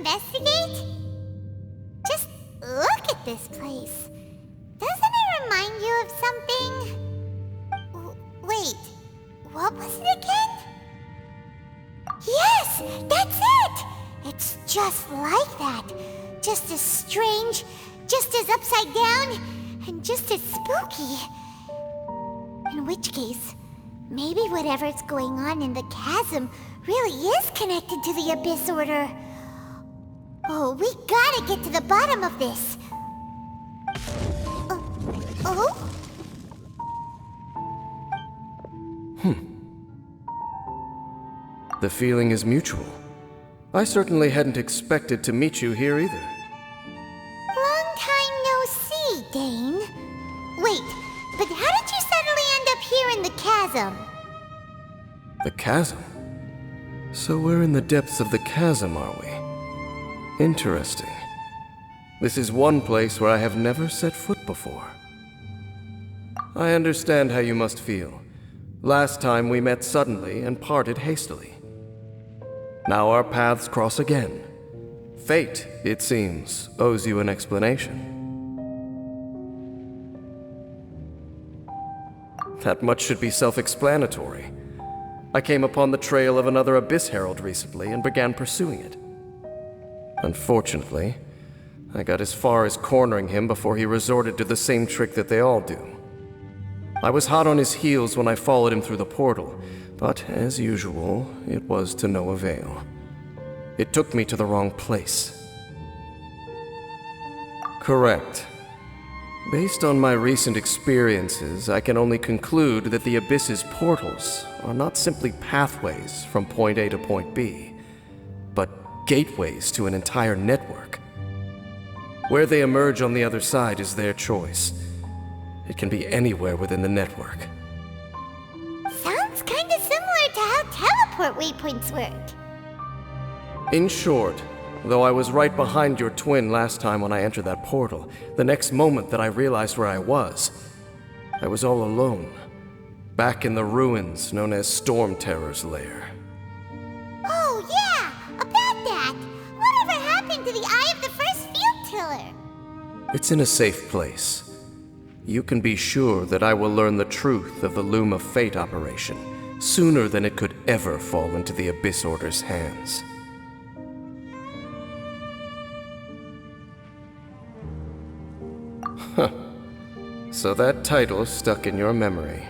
investigate? Just look at this place. Doesn't it remind you of something? Wait, what was it again? Yes, that's it! It's just like that. Just as strange, just as upside down, and just as spooky. In which case, maybe whatever's going on in the chasm really is connected to the Abyss Order. Oh, we gotta get to the bottom of this. Oh? The feeling is mutual. I certainly hadn't expected to meet you here either. Long time no see, Dane. Wait, but how did you suddenly end up here in the chasm? The chasm? So we're in the depths of the chasm, are we? Interesting. This is one place where I have never set foot before. I understand how you must feel. Last time we met suddenly and parted hastily. Now our paths cross again. Fate, it seems, owes you an explanation. That much should be self-explanatory. I came upon the trail of another Abyss Herald recently and began pursuing it. Unfortunately, I got as far as cornering him before he resorted to the same trick that they all do. I was hot on his heels when I followed him through the portal, but as usual, it was to no avail. It took me to the wrong place. Correct. Based on my recent experiences, I can only conclude that the Abyss's portals are not simply pathways from point A to point B, but gateways to an entire network. Where they emerge on the other side is their choice. It can be anywhere within the network. Sounds kinda similar to how teleport waypoints work. In short, though I was right behind your twin last time when I entered that portal, the next moment that I realized where I was all alone, back in the ruins known as Storm Terror's lair. Oh yeah, about that! Whatever happened to the Eye of the First Field Tiller? It's in a safe place. You can be sure that I will learn the truth of the Loom of Fate operation sooner than it could ever fall into the Abyss Order's hands. So that title stuck in your memory.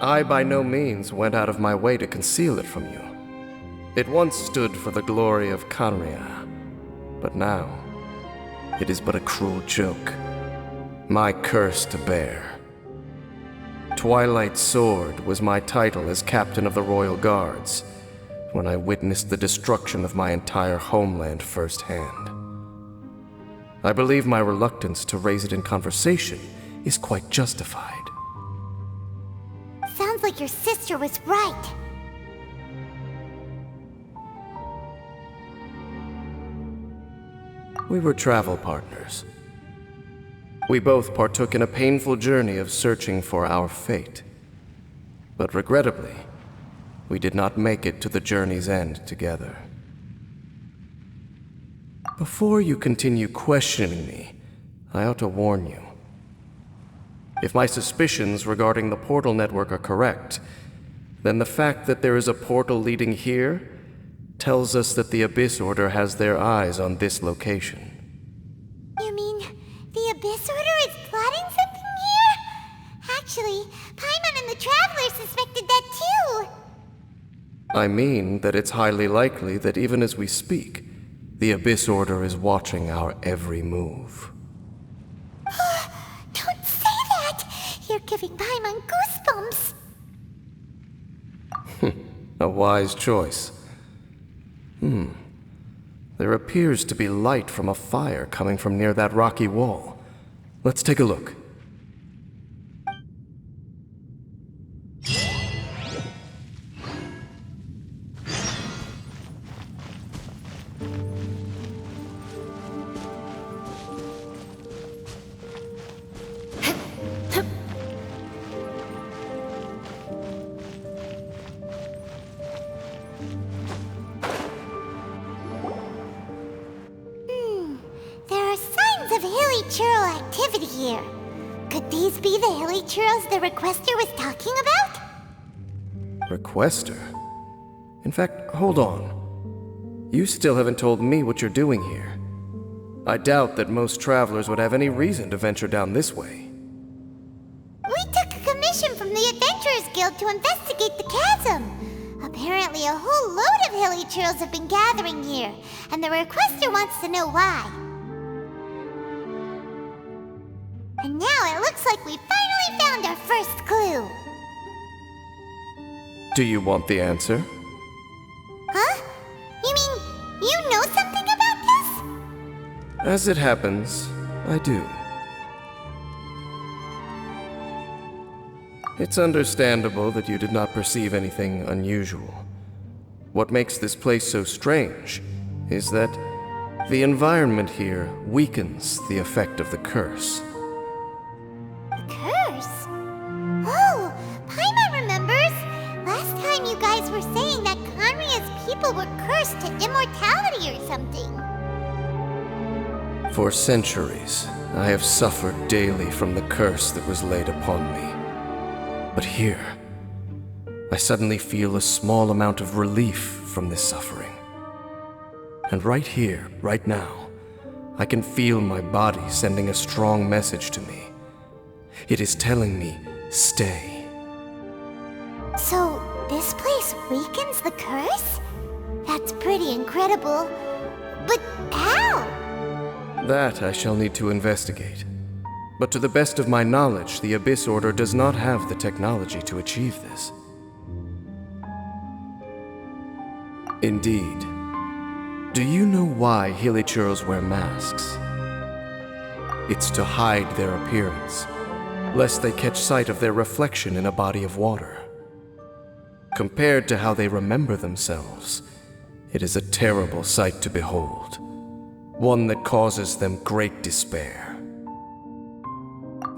I by no means went out of my way to conceal it from you. It once stood for the glory of Kanria, but now it is but a cruel joke. My curse to bear. Twilight Sword was my title as captain of the Royal Guards when I witnessed the destruction of my entire homeland firsthand. I believe my reluctance to raise it in conversation is quite justified. Sounds like your sister was right. We were travel partners. We both partook in a painful journey of searching for our fate. But regrettably, we did not make it to the journey's end together. Before you continue questioning me, I ought to warn you. If my suspicions regarding the portal network are correct, then the fact that there is a portal leading here tells us that the Abyss Order has their eyes on this location. You mean the Abyss Order is plotting something here? Actually, Paimon and the Traveler suspected that too. I mean that it's highly likely that even as we speak, the Abyss Order is watching our every move. Don't say that! You're giving Paimon goosebumps. A wise choice. There appears to be light from a fire coming from near that rocky wall. Let's take a look. churl activity here. Could these be the hilly churls the requester was talking about? Requester? In fact, hold on. You still haven't told me what you're doing here. I doubt that most travelers would have any reason to venture down this way. We took a commission from the Adventurers Guild to investigate the chasm. Apparently a whole load of hilly churls have been gathering here, and the requester wants to know why. And now it looks like we finally found our first clue. Do you want the answer? Huh? You mean you know something about this? As it happens, I do. It's understandable that you did not perceive anything unusual. What makes this place so strange is that the environment here weakens the effect of the curse. The curse? Oh, Paimon remembers. Last time you guys were saying that Conria's people were cursed to immortality or something. For centuries, I have suffered daily from the curse that was laid upon me. But here, I suddenly feel a small amount of relief from this suffering. And right here, right now, I can feel my body sending a strong message to me. It is telling me, stay. So, this place weakens the curse? That's pretty incredible. But how? That I shall need to investigate. But to the best of my knowledge, the Abyss Order does not have the technology to achieve this. Indeed. Do you know why Hilichurls wear masks? It's to hide their appearance, lest they catch sight of their reflection in a body of water. Compared to how they remember themselves, it is a terrible sight to behold, one that causes them great despair.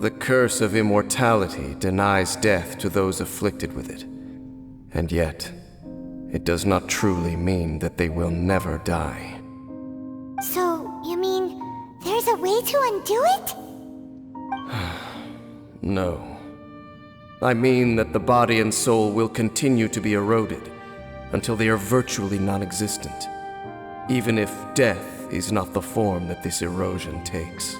The curse of immortality denies death to those afflicted with it, and yet, it does not truly mean that they will never die. So, you mean there's a way to undo it? No. I mean that the body and soul will continue to be eroded until they are virtually non-existent, even if death is not the form that this erosion takes.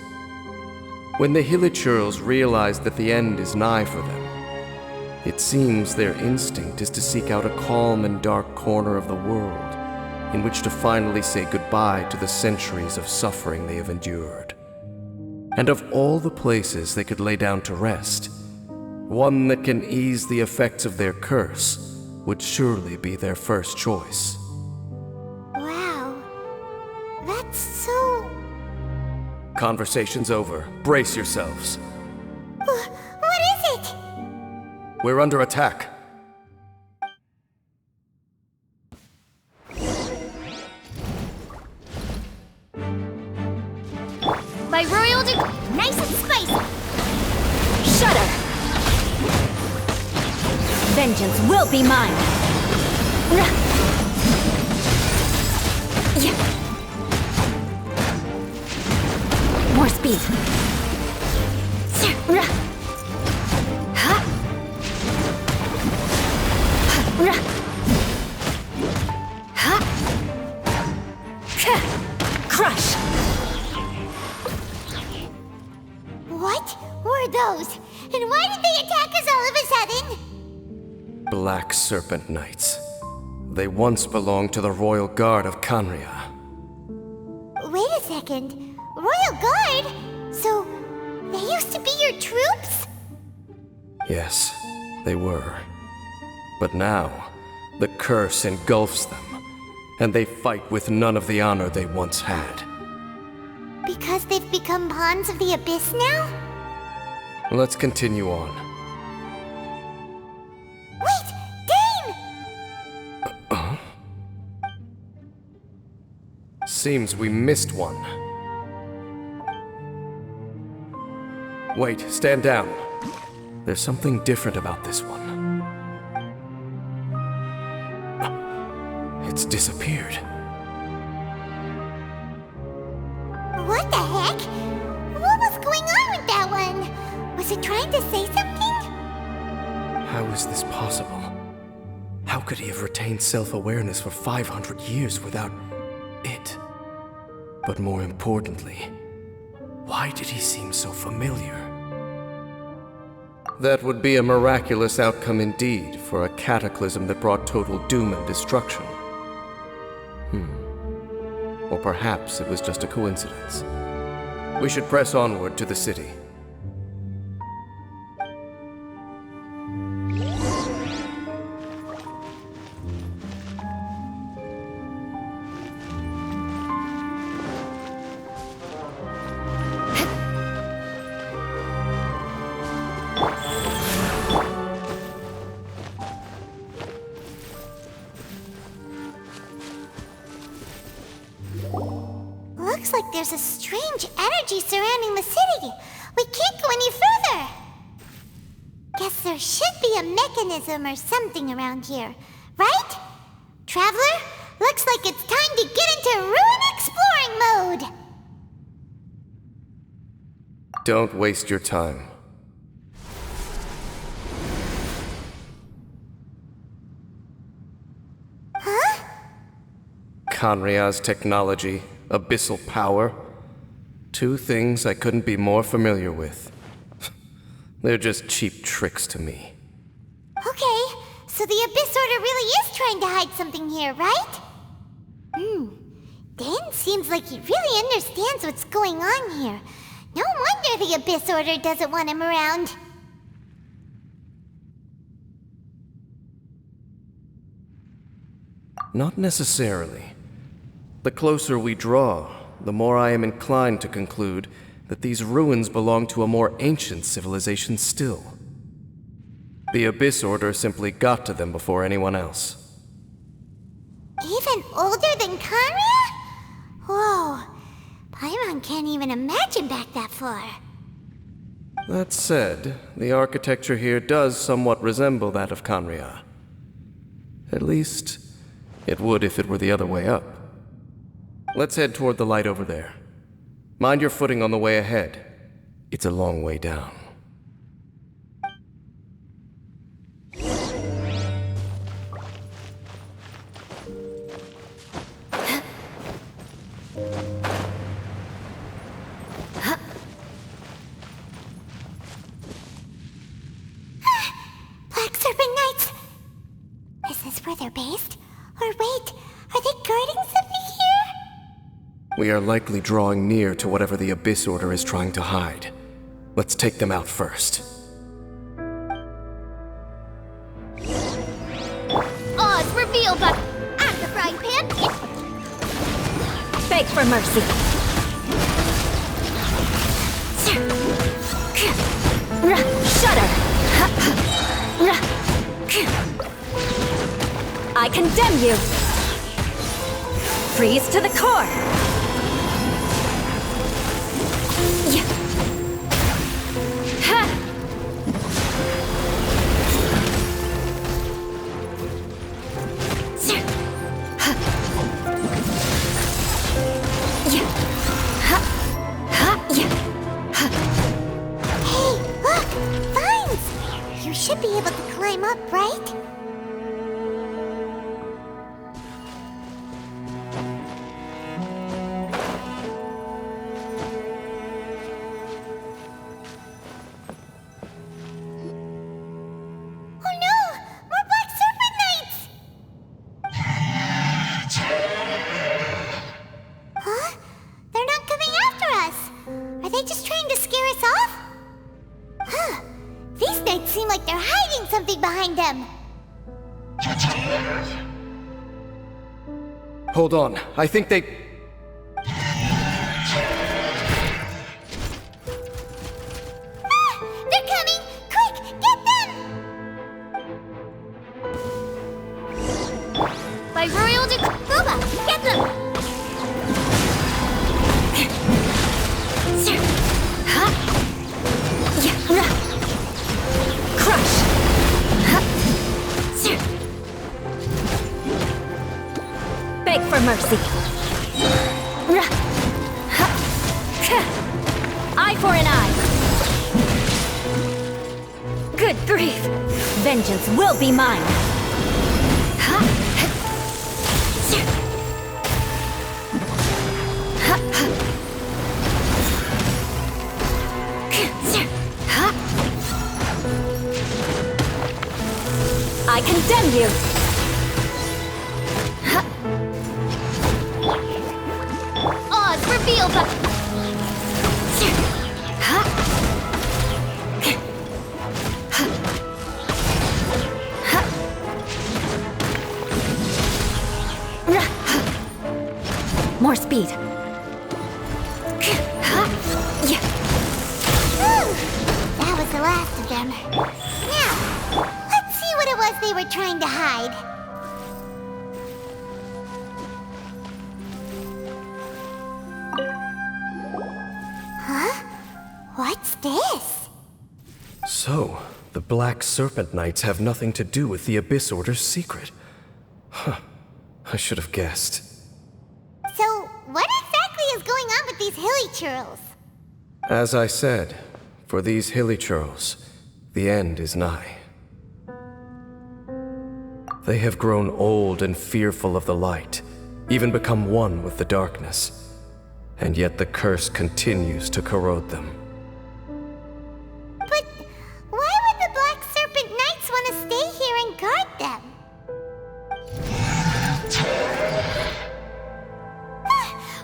When the Hilichurls realize that the end is nigh for them, it seems their instinct is to seek out a calm and dark corner of the world in which to finally say goodbye to the centuries of suffering they have endured. And of all the places they could lay down to rest, one that can ease the effects of their curse would surely be their first choice. Wow. That's so... Conversation's over. Brace yourselves. What is it? We're under attack. By royal nice and spicy! Shut up! Vengeance will be mine! More speed! Crush! What were those? And why did they attack us all of a sudden? Black Serpent Knights. They once belonged to the Royal Guard of Conria. Wait a second. Royal Guard? So, they used to be your troops? Yes, they were. But now, the curse engulfs them, and they fight with none of the honor they once had. Because they've become pawns of the Abyss now? Let's continue on. Wait! Dane! Seems we missed one. Wait, stand down. There's something different about this one. It's disappeared. What the heck? What Was it trying to say something? How is this possible? How could he have retained self-awareness for 500 years without it? But more importantly, why did he seem so familiar? That would be a miraculous outcome indeed for a cataclysm that brought total doom and destruction. Or perhaps it was just a coincidence. We should press onward to the city. Looks like there's a strange energy surrounding the city. We can't go any further. Guess there should be a mechanism or something around here, right? Traveler, looks like it's time to get into ruin exploring mode. Don't waste your time. Huh? Kanria's technology, abyssal power. Two things I couldn't be more familiar with. They're just cheap tricks to me. Okay, so the Abyss Order really is trying to hide something here, right? Dan seems like he really understands what's going on here. No wonder the Abyss Order doesn't want him around. Not necessarily. The closer we draw, the more I am inclined to conclude that these ruins belong to a more ancient civilization still. The Abyss Order simply got to them before anyone else. Even older than Kanria? Whoa, Paimon can't even imagine back that far. That said, the architecture here does somewhat resemble that of Kanria. At least, it would if it were the other way up. Let's head toward the light over there. Mind your footing on the way ahead. It's a long way down. Black Serpent Knights! Is this where they're based? Or wait, are they guarding something here? We are likely drawing near to whatever the Abyss Order is trying to hide. Let's take them out first. Oz revealed but at the frying pan. Beg for mercy. Shudder. I condemn you. Freeze to the core. Hey, look! Vines! You should be able to climb up, right? Oh no! More Black Serpent Knights! Huh? They're not coming after us! Are they just trying to scare us off? Huh. These knights seem like they're hiding something behind them. Hold on, I think they... Ah! They're coming! Quick, get them! By royal Boba, get them! Crush. Beg for mercy. Eye for an eye. Grief! Vengeance will be mine! I condemn you! Oz, reveal the... More speed. That was the last of them. Now, let's see what it was they were trying to hide. Huh? What's this? So, the Black Serpent Knights have nothing to do with the Abyss Order's secret. Huh. I should have guessed. So, what exactly is going on with these hilly churls? As I said, for these hilly churls, the end is nigh. They have grown old and fearful of the light, even become one with the darkness. And yet the curse continues to corrode them. But why would the Black Serpent Knights want to stay here and guard them?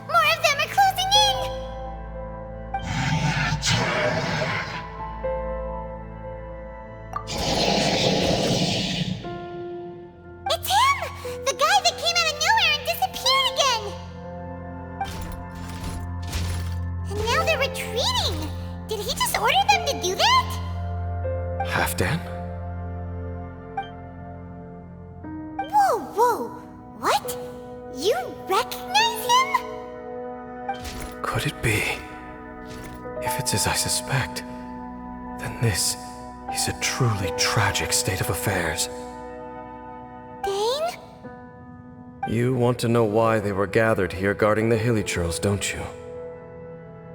More of them are closing in! It's him! The guy that came out of nowhere and disappeared again! And now they're retreating! Did he just order them to do that? Halfdan? Whoa, whoa! What? You recognize him? Could it be? If it's as I suspect, then this is a truly tragic state of affairs. Dane? You want to know why they were gathered here guarding the hilly churls, don't you?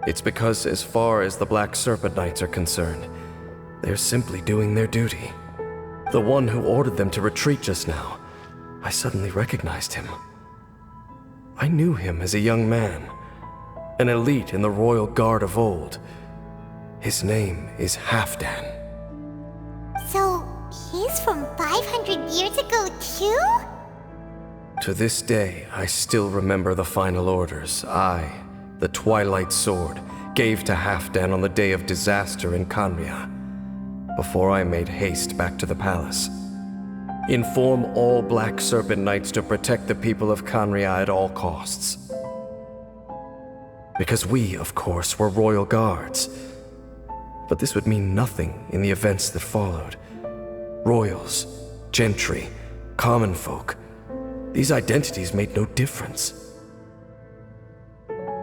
It's because as far as the Black Serpent Knights are concerned, they're simply doing their duty. The one who ordered them to retreat just now, I suddenly recognized him. I knew him as a young man, an elite in the royal guard of old. His name is Halfdan. So, he's from 500 years ago too? To this day, I still remember the final orders I, the Twilight Sword, gave to Halfdan on the day of disaster in Khaenri'ah, before I made haste back to the palace. Inform all Black Serpent Knights to protect the people of Khaenri'ah at all costs. Because we, of course, were royal guards. But this would mean nothing in the events that followed. Royals, gentry, common folk, these identities made no difference.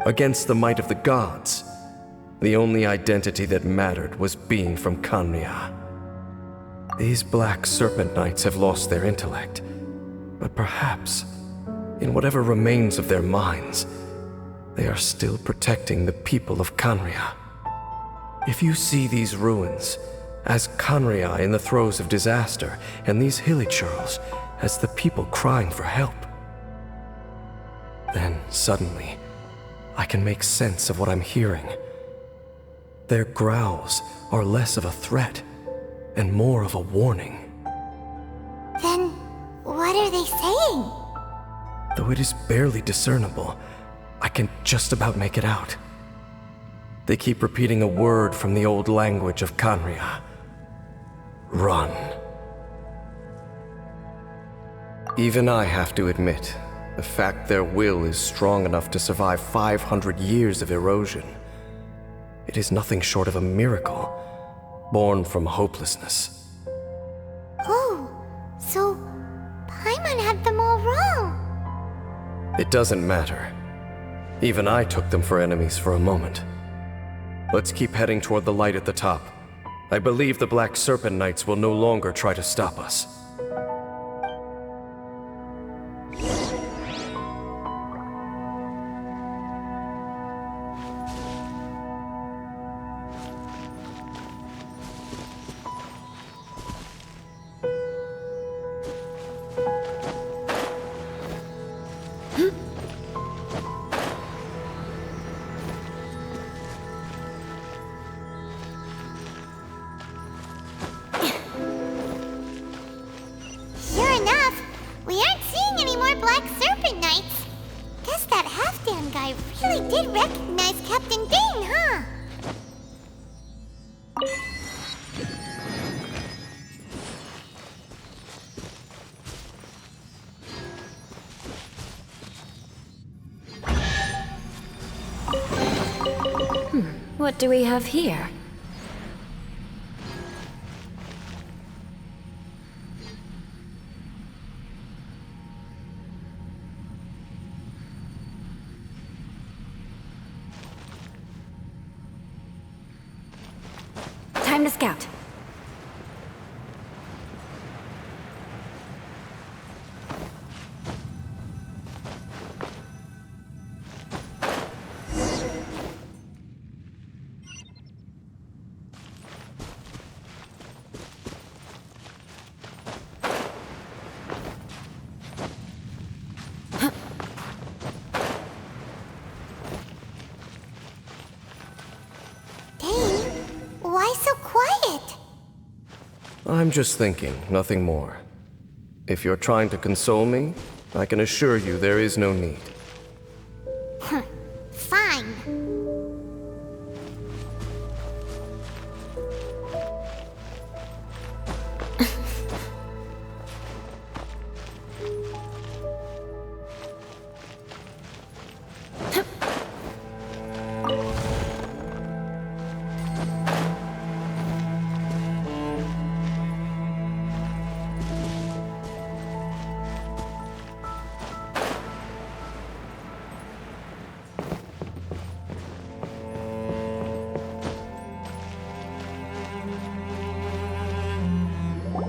Against the might of the gods, the only identity that mattered was being from Khaenri'ah. These Black Serpent Knights have lost their intellect, but perhaps, in whatever remains of their minds, they are still protecting the people of Khaenri'ah. If you see these ruins as Khaenri'ah in the throes of disaster, and these hilly churls as the people crying for help, then suddenly I can make sense of what I'm hearing. Their growls are less of a threat and more of a warning. Then, what are they saying? Though it is barely discernible, I can just about make it out. They keep repeating a word from the old language of Khaenri'ah. Run. Even I have to admit, the fact their will is strong enough to survive 500 years of erosion, it is nothing short of a miracle, born from hopelessness. Oh, so Paimon had them all wrong. It doesn't matter. Even I took them for enemies for a moment. Let's keep heading toward the light at the top. I believe the Black Serpent Knights will no longer try to stop us. did recognize Captain Dane, huh? What do we have here? Time to scout. Why so quiet? I'm just thinking, nothing more. If you're trying to console me, I can assure you there is no need. Fine.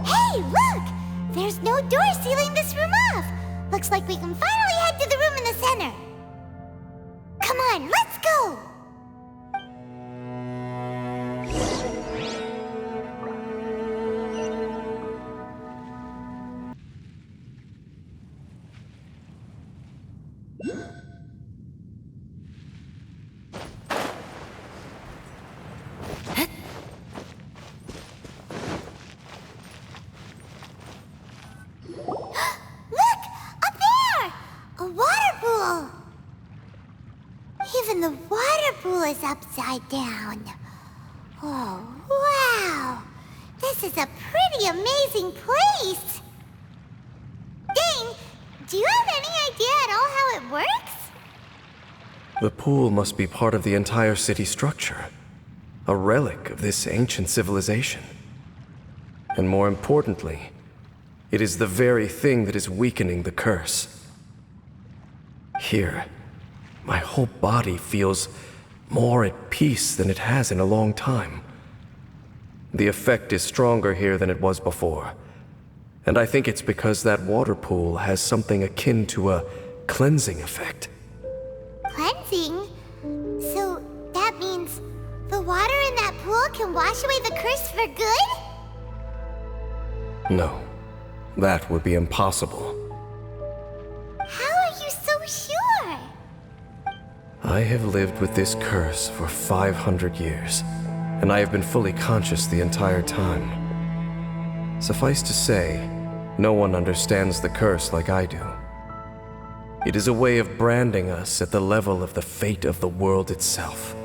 Hey, look! There's no door sealing this room off. Looks like we can finally head to the room in the center. Come on, let's go! Look! Up there! A water pool! Even the water pool is upside down. Oh, wow! This is a pretty amazing place! Dane, do you have any idea at all how it works? The pool must be part of the entire city structure. A relic of this ancient civilization. And more importantly, it is the very thing that is weakening the curse. Here, my whole body feels more at peace than it has in a long time. The effect is stronger here than it was before. And I think it's because that water pool has something akin to a cleansing effect. Cleansing? So that means the water in that pool can wash away the curse for good? No, that would be impossible. How are you so sure? I have lived with this curse for 500 years, and I have been fully conscious the entire time. Suffice to say, no one understands the curse like I do. It is a way of branding us at the level of the fate of the world itself.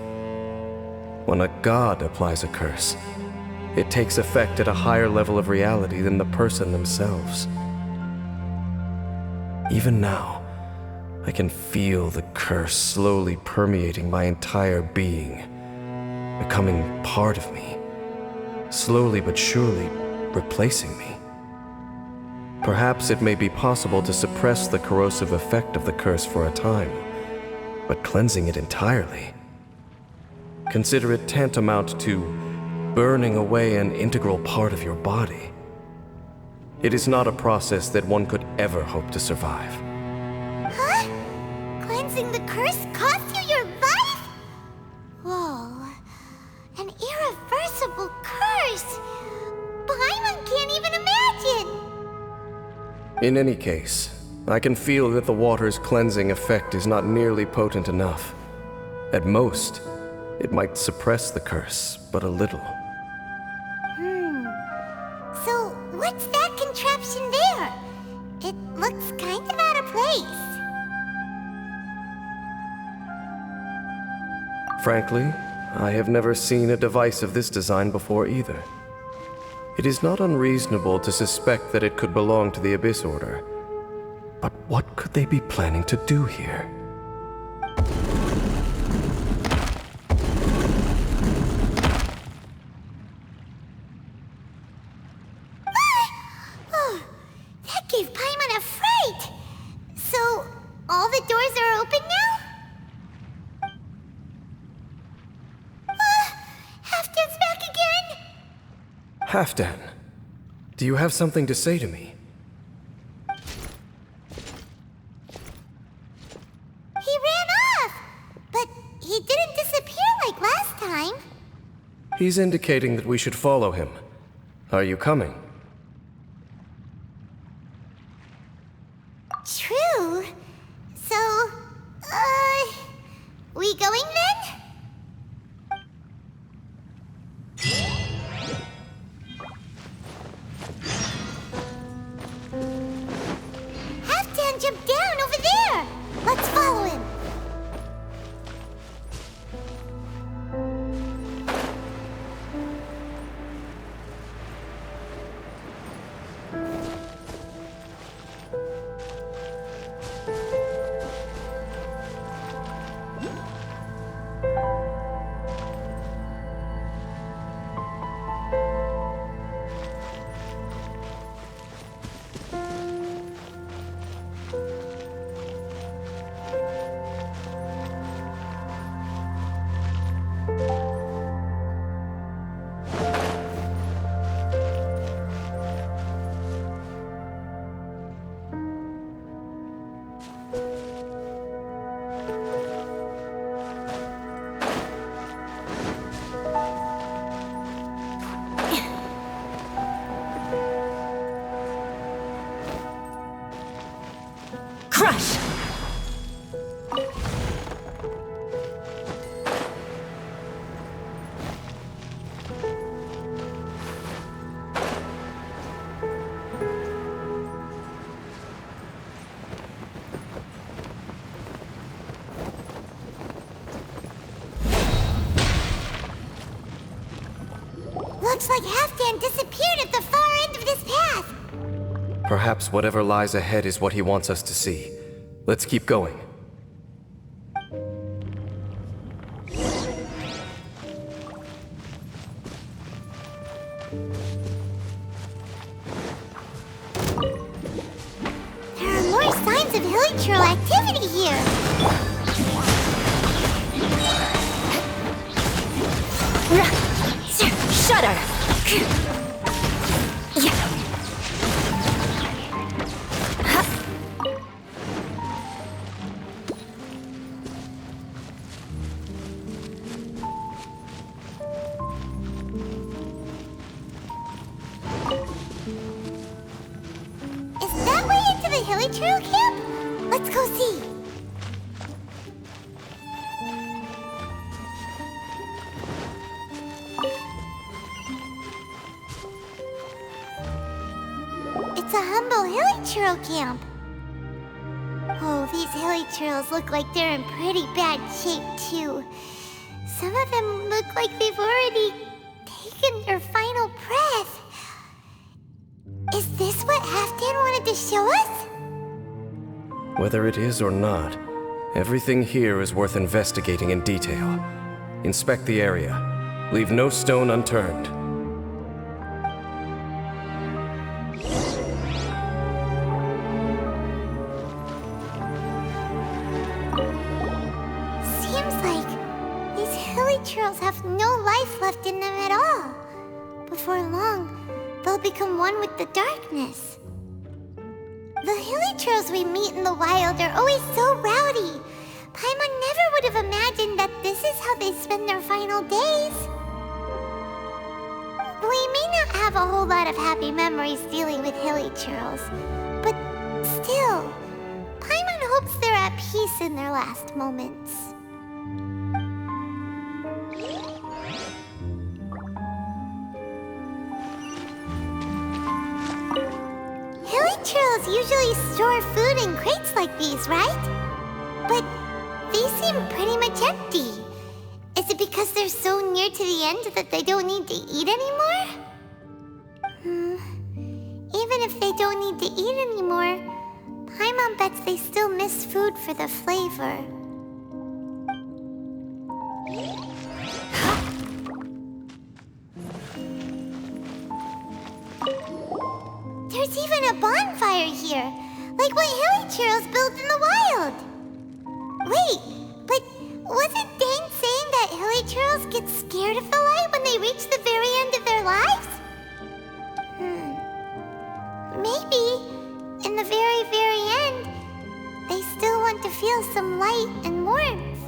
When a god applies a curse, it takes effect at a higher level of reality than the person themselves. Even now, I can feel the curse slowly permeating my entire being, becoming part of me, slowly but surely replacing me. Perhaps it may be possible to suppress the corrosive effect of the curse for a time, but cleansing it entirely. Consider it tantamount to burning away an integral part of your body. It is not a process that one could ever hope to survive. Huh? Cleansing the curse cost you your life? Whoa. An irreversible curse! Paimon can't even imagine! In any case, I can feel that the water's cleansing effect is not nearly potent enough. At most, it might suppress the curse, but a little. So, what's that contraption there? It looks kind of out of place. Frankly, I have never seen a device of this design before either. It is not unreasonable to suspect that it could belong to the Abyss Order. But what could they be planning to do here? That gave Paimon a fright! So, all the doors are open now? Halfdan's back again! Halfdan, do you have something to say to me? He ran off! But he didn't disappear like last time. He's indicating that we should follow him. Are you coming? True. So, we going then? Halfdan jumped down over there! Let's follow him! Crush! Looks like Halfdan disappeared at the far end of this path. Perhaps whatever lies ahead is what he wants us to see. Let's keep going. There are more signs of hilichurl activity here. Shudder! Is that way into the hilichurl camp? Let's go see. It's a humble hilichurl camp. Oh, these hilichurls look like they're in pretty bad shape, too. Some of them look like they've already taken their final breath. Is this what Halfdan wanted to show us? Whether it is or not, everything here is worth investigating in detail. Inspect the area. Leave no stone unturned. Seems like these hilichurls have no life left in them at all. Before long, they'll become one with the darkness. The hilichurls we meet in the wild are always so rowdy. Paimon never would have imagined that this is how they spend their final days. We may not have a whole lot of happy memories dealing with hilichurls, but still, Paimon hopes they're at peace in their last moments. Hilichurls usually store food in crates like these, right? But these seem pretty much empty. Is it because they're so near to the end that they don't need to eat anymore? Even if they don't need to eat anymore, Paimon bets they still miss food for the flavor. There's even a bonfire here, like what Hilly Churros built in the wild. Wait, but wasn't Dane saying that Hilly Churros get scared of the light when they reach the very end of their lives? Maybe, in the very, very end, they still want to feel some light and warmth.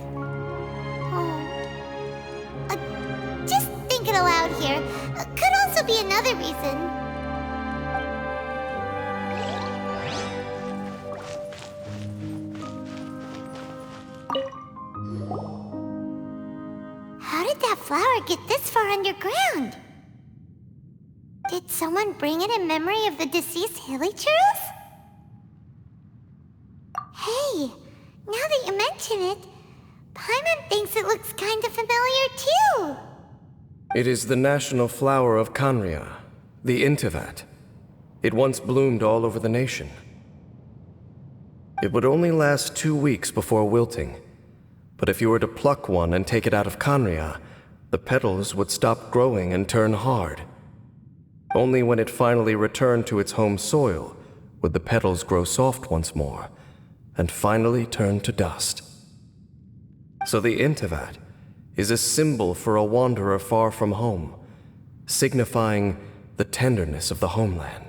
Just thinking aloud here. Could also be another reason. How did that flower get this far underground? Did someone bring it in memory of the deceased Hilly Churros? Hey, now that you mention it, Paimon thinks it looks kind of familiar too. It is the national flower of Khaenri'ah, the Intivat. It once bloomed all over the nation. It would only last 2 weeks before wilting, but if you were to pluck one and take it out of Khaenri'ah, the petals would stop growing and turn hard. Only when it finally returned to its home soil would the petals grow soft once more, and finally turn to dust. So the Intivat is a symbol for a wanderer far from home, signifying the tenderness of the homeland.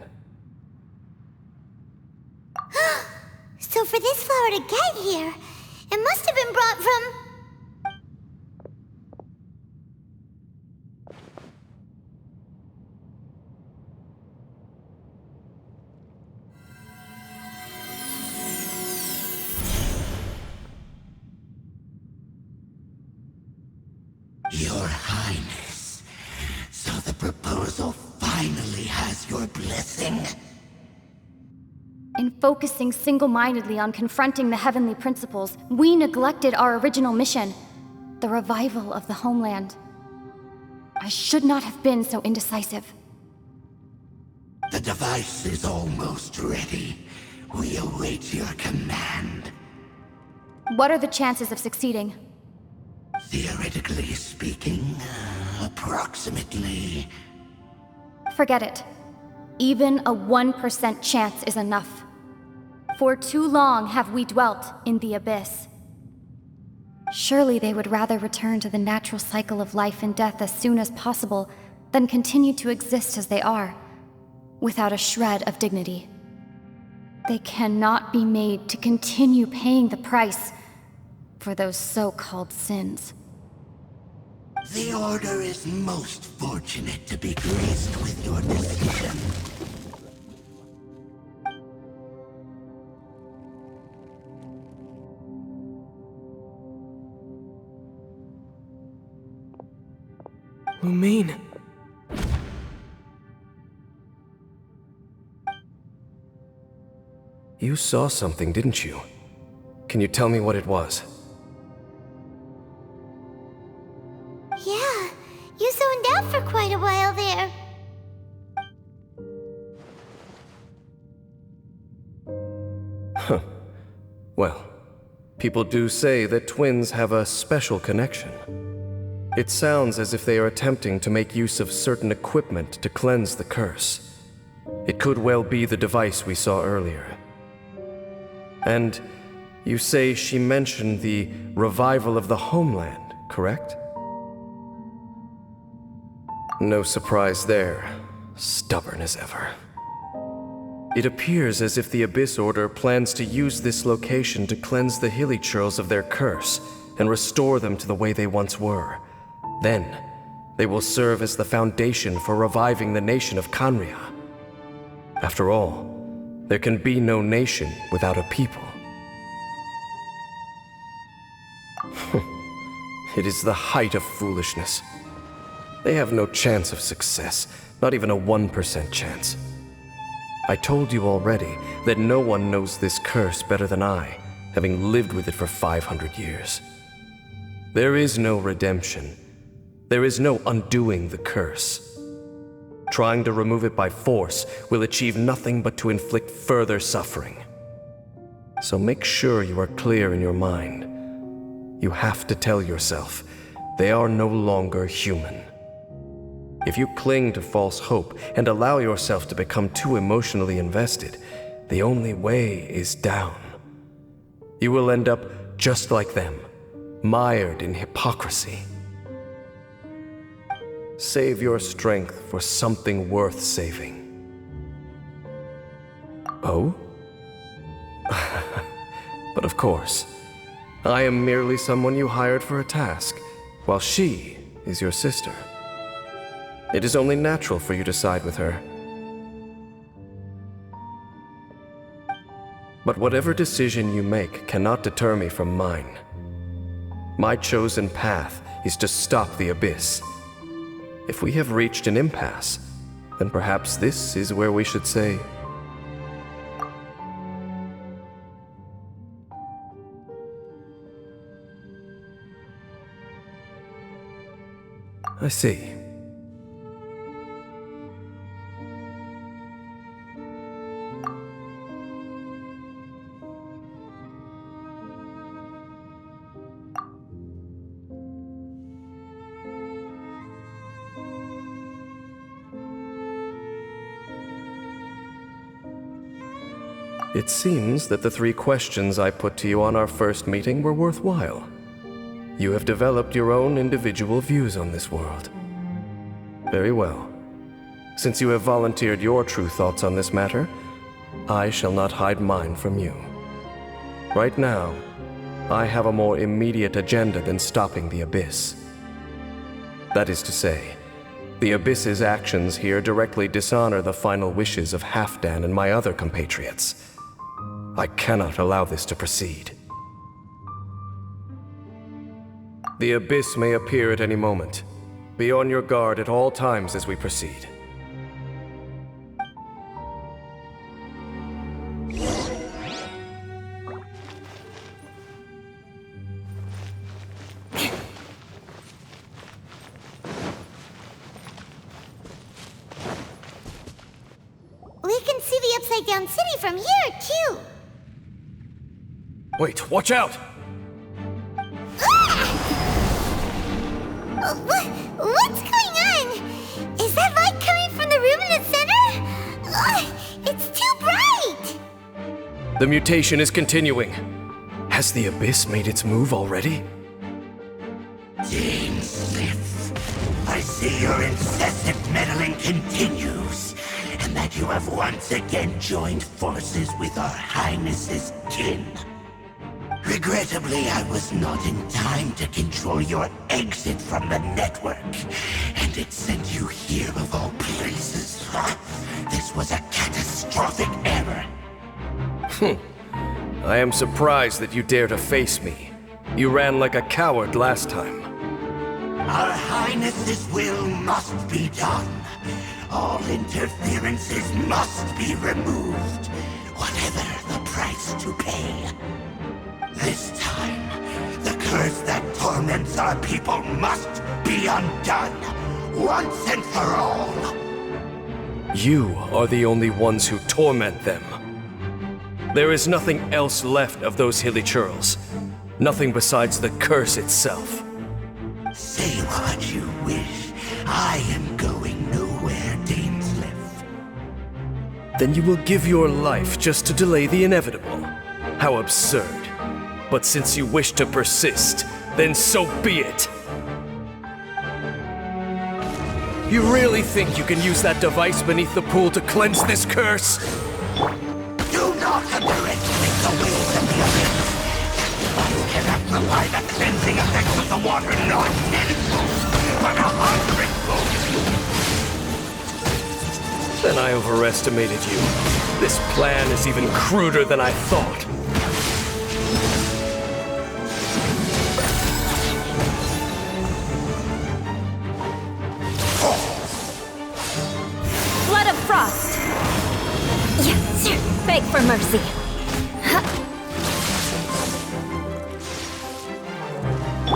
So for this flower to get here, it must have been brought from... Your Highness, so the proposal finally has your blessing? In focusing single-mindedly on confronting the heavenly principles, we neglected our original mission, the revival of the homeland. I should not have been so indecisive. The device is almost ready. We await your command. What are the chances of succeeding? Theoretically speaking, approximately. Forget it. Even a 1% chance is enough. For too long have we dwelt in the abyss. Surely they would rather return to the natural cycle of life and death as soon as possible than continue to exist as they are, without a shred of dignity. They cannot be made to continue paying the price for those so-called sins. The Order is most fortunate to be graced with your decision. Lumine. You saw something, didn't you? Can you tell me what it was? Yeah, you zoned out for quite a while there. Huh. Well, people do say that twins have a special connection. It sounds as if they are attempting to make use of certain equipment to cleanse the curse. It could well be the device we saw earlier. And you say she mentioned the revival of the homeland, correct? No surprise there. Stubborn as ever. It appears as if the Abyss Order plans to use this location to cleanse the Hilly Churls of their curse and restore them to the way they once were. Then, they will serve as the foundation for reviving the nation of Khaenri'ah. After all, there can be no nation without a people. It is the height of foolishness. They have no chance of success, not even a 1% chance. I told you already that no one knows this curse better than I, having lived with it for 500 years. There is no redemption. There is no undoing the curse. Trying to remove it by force will achieve nothing but to inflict further suffering. So make sure you are clear in your mind. You have to tell yourself, they are no longer human. If you cling to false hope and allow yourself to become too emotionally invested, the only way is down. You will end up just like them, mired in hypocrisy. Save your strength for something worth saving. Oh? But of course, I am merely someone you hired for a task, while she is your sister. It is only natural for you to side with her. But whatever decision you make cannot deter me from mine. My chosen path is to stop the Abyss. If we have reached an impasse, then perhaps this is where we should say, I see. It seems that the 3 questions I put to you on our first meeting were worthwhile. You have developed your own individual views on this world. Very well. Since you have volunteered your true thoughts on this matter, I shall not hide mine from you. Right now, I have a more immediate agenda than stopping the Abyss. That is to say, the Abyss's actions here directly dishonor the final wishes of Halfdan and my other compatriots. I cannot allow this to proceed. The Abyss may appear at any moment. Be on your guard at all times as we proceed. We can see the Upside Down City from here, too. Wait, watch out! What's going on? Is that light coming from the room in the center? It's too bright! The mutation is continuing. Has the Abyss made its move already? Smith, I see your incessant meddling continues, and that you have once again joined forces with our Highness's kin. Regrettably, I was not in time to control your exit from the network, and it sent you here of all places. This was a catastrophic error. I am surprised that you dare to face me. You ran like a coward last time. Our Highness's will must be done. All interferences must be removed, whatever the price to pay. This time, the curse that torments our people must be undone, once and for all. You are the only ones who torment them. There is nothing else left of those hilly churls. Nothing besides the curse itself. Say what you wish. I am going nowhere, Dainsleif. Then you will give your life just to delay the inevitable. How absurd. But since you wish to persist, then so be it. You really think you can use that device beneath the pool to cleanse this curse? Do not underestimate the ways of the Abyss. That device cannot provide the cleansing effects of the water not tenfold, but 100-fold. Then I overestimated you. This plan is even cruder than I thought. Blood of Frost! Yes, beg for mercy. Oh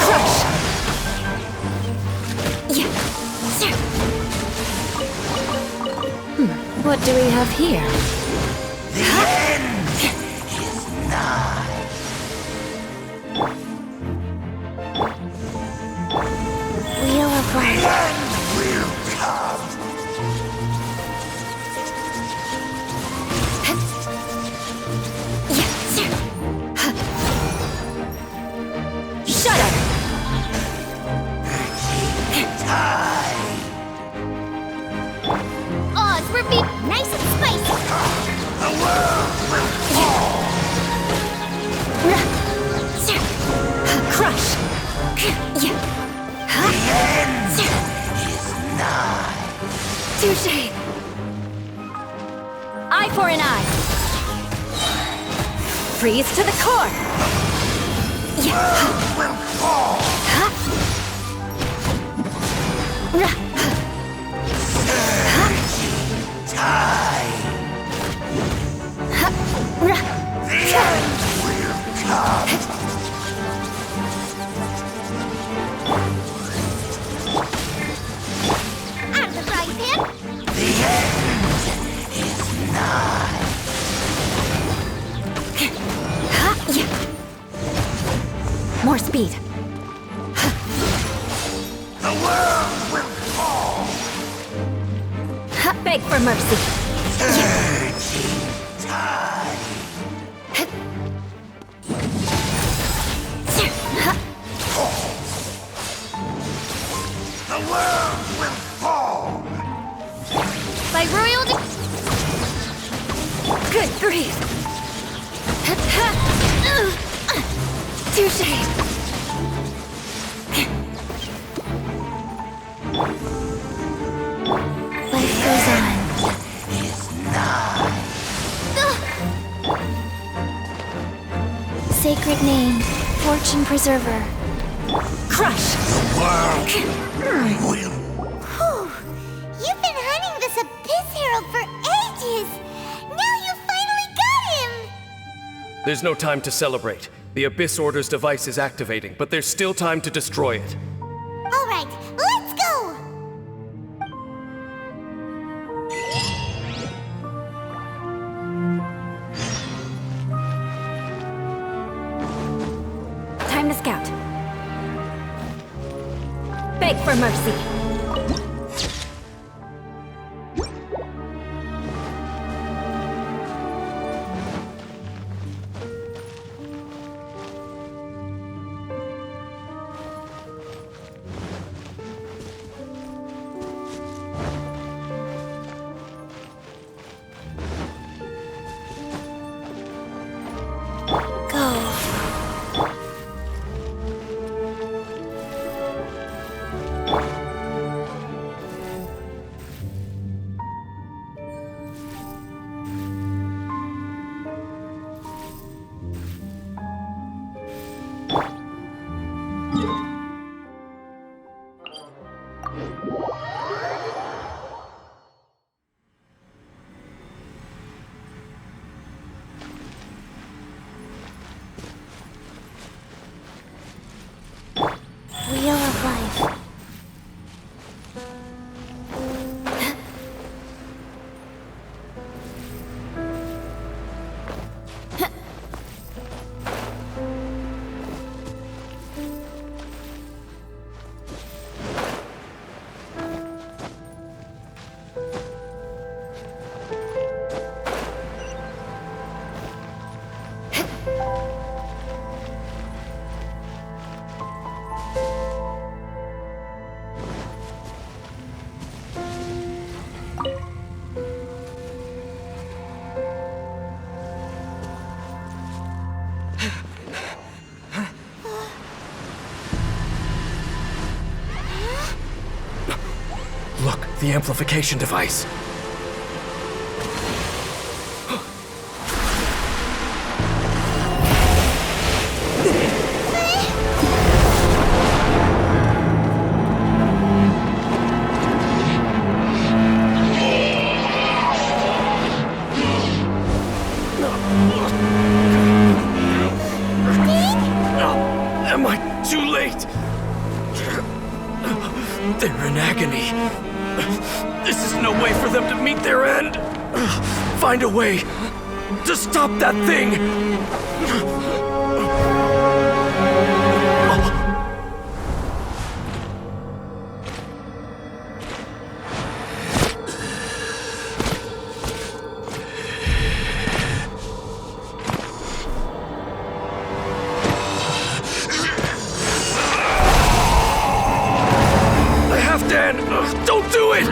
Crush! Yeah. What do we have here? The end is nigh. Wheel of The Life. end will come. Shudder! Oz, we're being nice and spicy. The world will fall. Crush! The end is nigh. Touché! Eye for an eye! Freeze to the core! Will fall. Tide. The end will come. Out of the frying pan. The end is nigh. More speed! The world will fall. Beg for mercy! Surging tide. The world will fall. By royal Good grief! Touché! life goes on. Is nigh. Sacred name, fortune preserver. Crush! World will. Whew. You've been hunting this Abyss Herald for ages. Now you finally got him. There's no time to celebrate. The Abyss Order's device is activating, but there's still time to destroy it. All right, let's go. Time to scout. Beg for mercy! Go. Wheel of Life. Look, the amplification device. Am I too late? right. They're in agony. This is no way for them to meet their end. Find a way to stop that thing. Don't do it!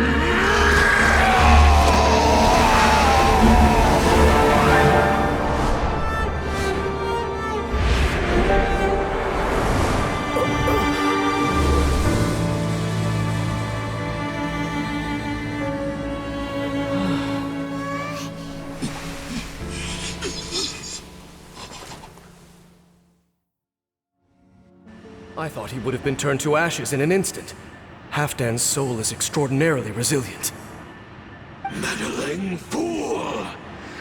I thought he would have been turned to ashes in an instant. Halfdan's soul is extraordinarily resilient. Meddling fool!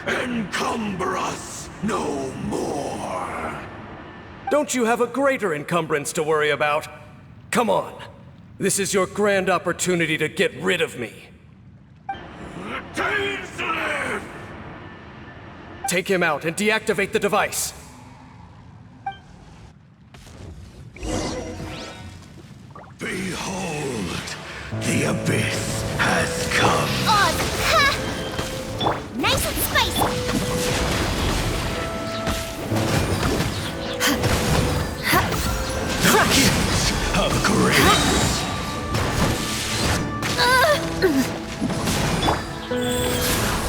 Encumber us no more! Don't you have a greater encumbrance to worry about? Come on. This is your grand opportunity to get rid of me. Take him out and deactivate the device. Behold, the abyss has come. Oz, ha! Nice and spicy! The gift of grace.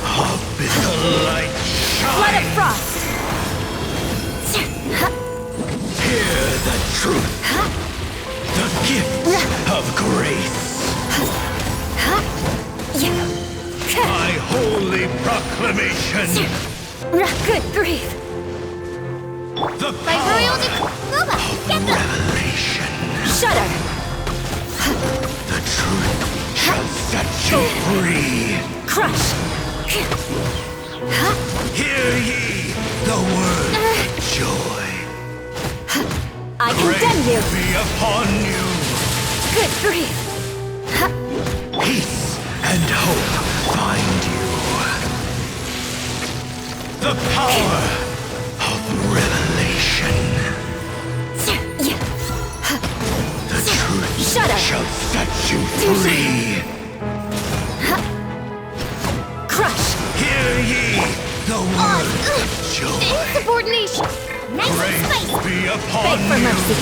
Abyssal light shine. Let it frost! Hear the truth. The gift of grace. My holy proclamation. Good grief! The My power Nova, get them! revelation. Shudder! The truth shall set you free. Crush! Hear ye the word of joy. I Grace condemn you! be upon you. Good grief! Peace and hope find you. The power of revelation. The truth Shudder. shall set you free. Crush! Hear ye the word of joy. Insubordination! Nice and Grace spicy! be upon Beg for you. mercy!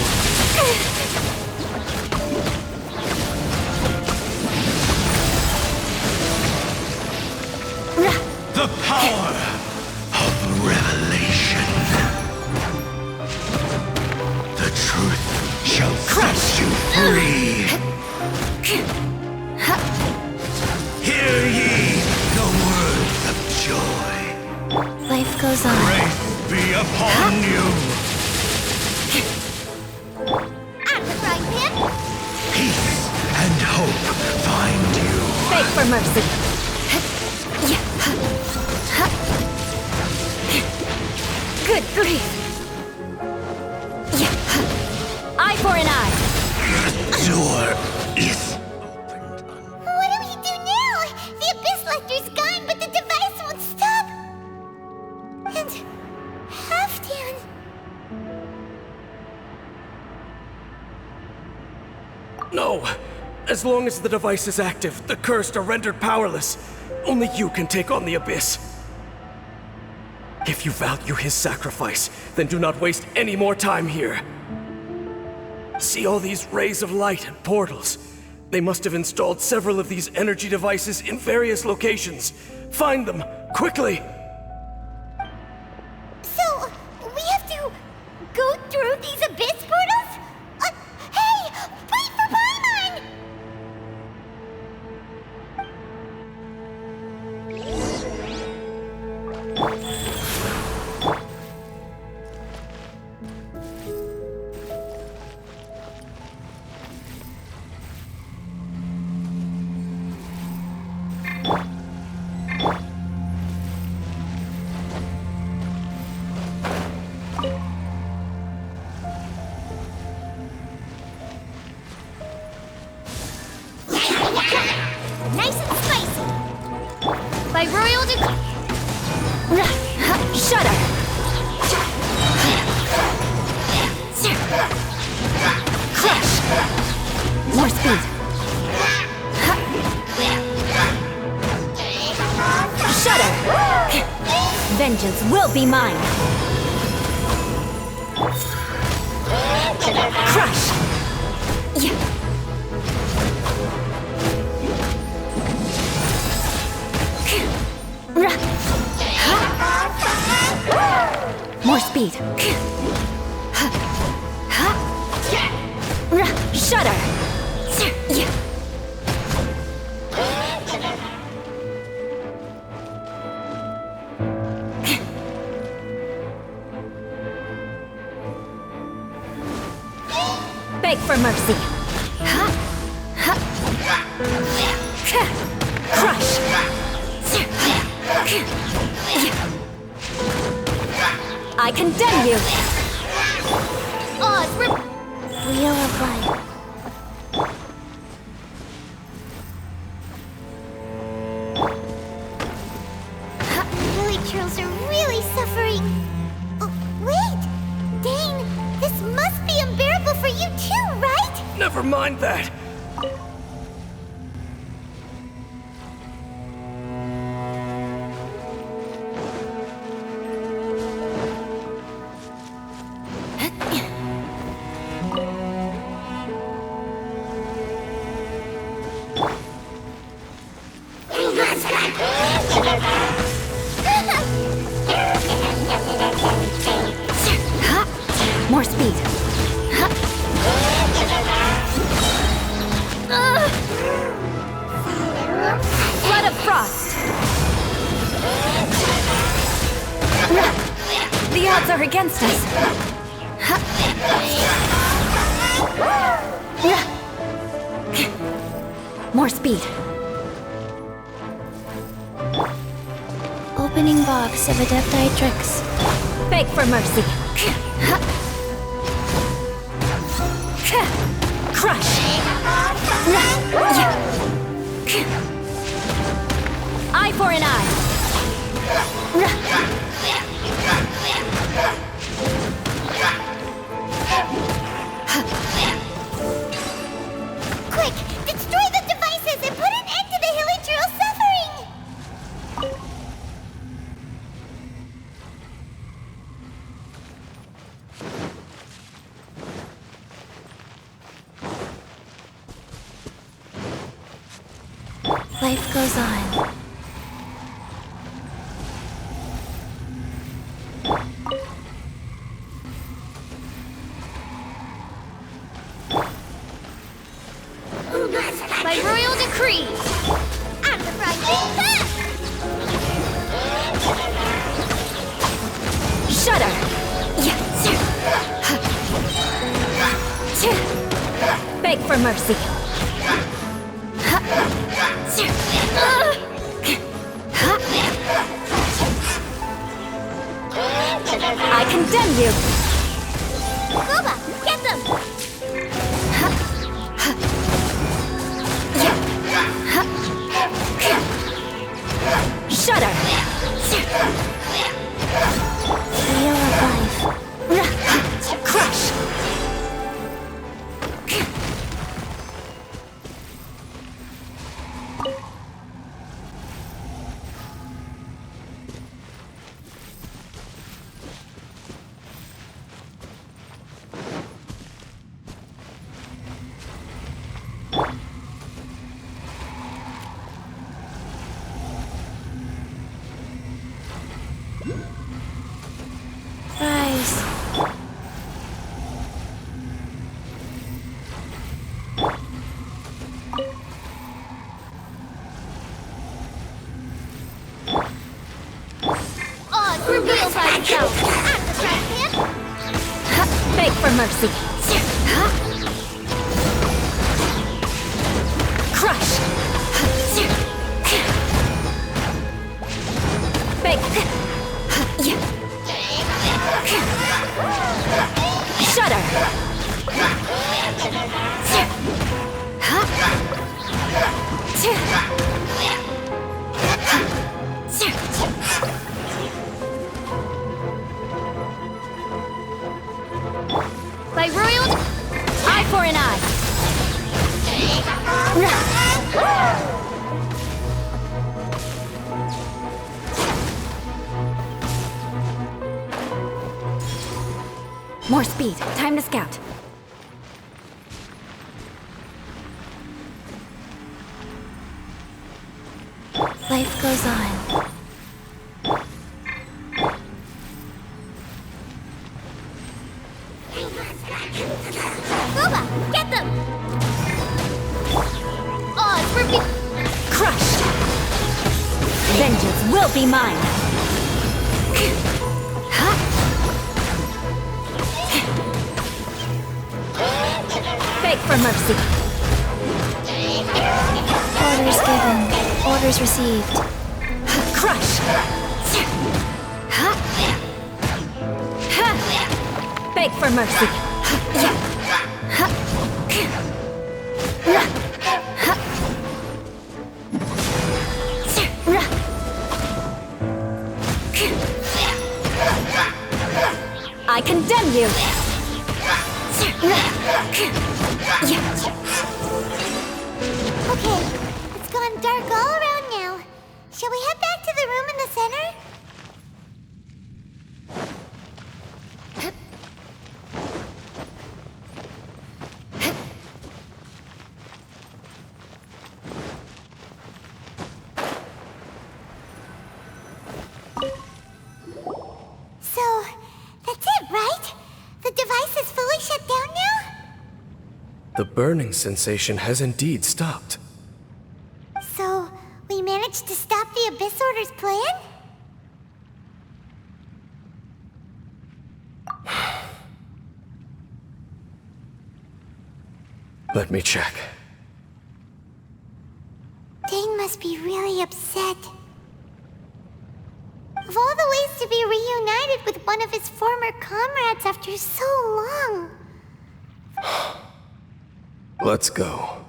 The power of revelation. The truth shall set you free. Hear ye the words of joy. Life goes on. Grace be upon you. I'm the frying pan! Peace and hope find you. Beg for mercy! Good grief! Eye for an eye! The door is opened. What do we do now? The Abyss Lecter's gone, but the device won't stop! And... Halfdan... No! As long as the device is active, the cursed are rendered powerless. Only you can take on the Abyss. If you value his sacrifice, then do not waste any more time here. See all these rays of light and portals? They must have installed several of these energy devices in various locations. Find them, quickly! So, we have to go through these Abyss portals? Hey! Wait for Paimon! By royal decree. Shudder! Crush! More speed! Shudder! Vengeance will be mine! Crush! More speed! Shudder! Beg for mercy! Crush! I condemn you! Wheel of life. The village girls are really suffering. Oh, wait! Dane, this must be unbearable for you too, right? Never mind that. More speed! Flood of frost! The odds are against us! More speed! Opening box of Adepti tricks. Beg for mercy! Crush! Eye for an eye! Quick, destroy the devices and put an end to the Hilichurl suffering! Life goes on. By royal decree! I'm the bride. Shudder! Beg for mercy! I condemn you! Gooba, get them! Shudder! Wheel of life. Crush! Rise. Odds revealed by itself. I'm the bride. Beg for mercy! Crush! Beg! Shudder! More speed. Time to scout. Life goes on. Boba, get them! Oh, it's for Crushed! Vengeance will be mine! Beg for mercy! Orders given. Orders received. Crush! Beg for mercy! I condemn you! Okay, it's gone dark all around now. Shall we head back to the room in the center? So, that's it, right? The device is fully shut down now? The burning sensation has indeed stopped. So, we managed to stop the Abyss Order's plan? Let me check. Dane must be really upset. Of all the ways to be reunited with one of his former comrades after so long. Let's go.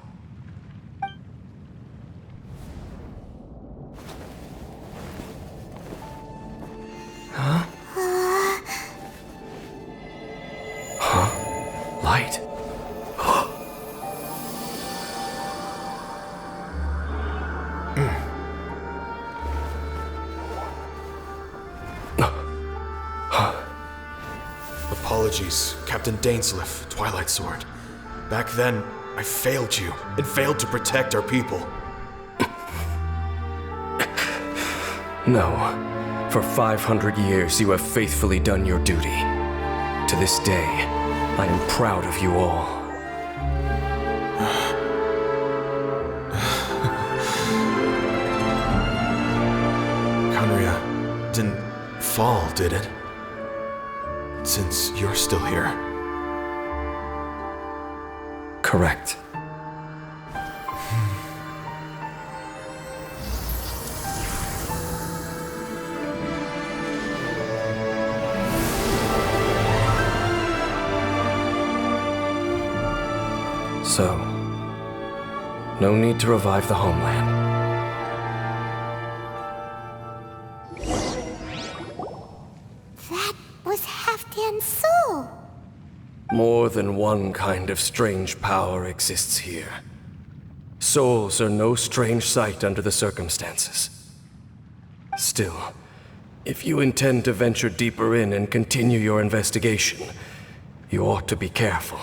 Huh? Huh? Light? Apologies, Captain Dainsleif, Twilight Sword. Back then, I failed you, and failed to protect our people. No. For 500 years, you have faithfully done your duty. To this day, I am proud of you all. Conria didn't fall, did it? Since you're still here. Correct. So, no need to revive the homeland. That was Halfdan's soul. More than one kind of strange power exists here. Souls are no strange sight under the circumstances. Still, if you intend to venture deeper in and continue your investigation, you ought to be careful.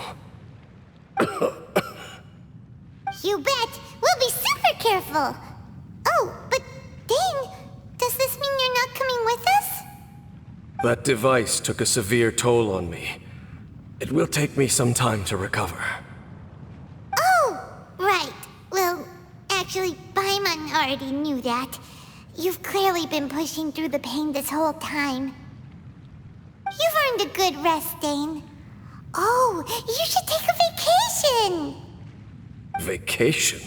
You bet. We'll be super careful. Oh, but Dane, does this mean you're not coming with us? That device took a severe toll on me. It will take me some time to recover. Oh, right. Well, actually, Paimon already knew that. You've clearly been pushing through the pain this whole time. You've earned a good rest, Dane. Oh, you should take a vacation! Vacation?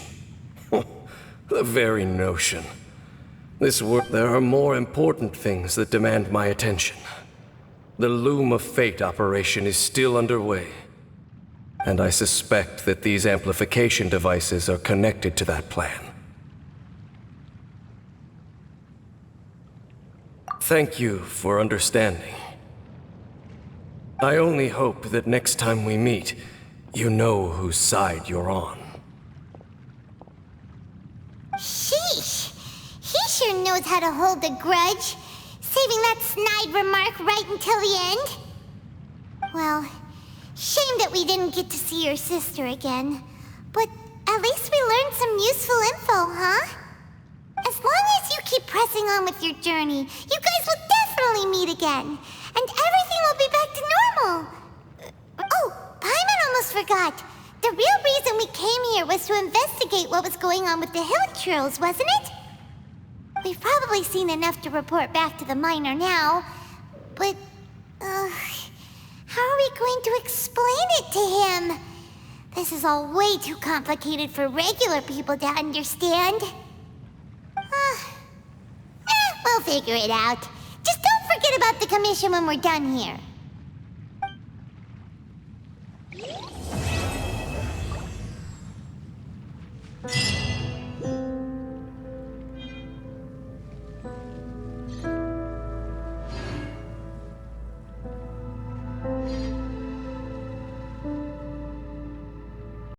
The very notion. There are more important things that demand my attention. The Loom of Fate operation is still underway, and I suspect that these amplification devices are connected to that plan. Thank you for understanding. I only hope that next time we meet, you know whose side you're on. Sheesh! He sure knows how to hold a grudge, saving that snide remark right until the end. Well, shame that we didn't get to see your sister again. But at least we learned some useful info, huh? As long as you keep pressing on with your journey, you guys will definitely meet again. And everything will be back to normal. Oh, Paimon almost forgot. The real reason we came here was to investigate what was going on with the hill trills, wasn't it? We've probably seen enough to report back to the miner now. But, how are we going to explain it to him? This is all way too complicated for regular people to understand. We'll figure it out. Just don't forget about the commission when we're done here.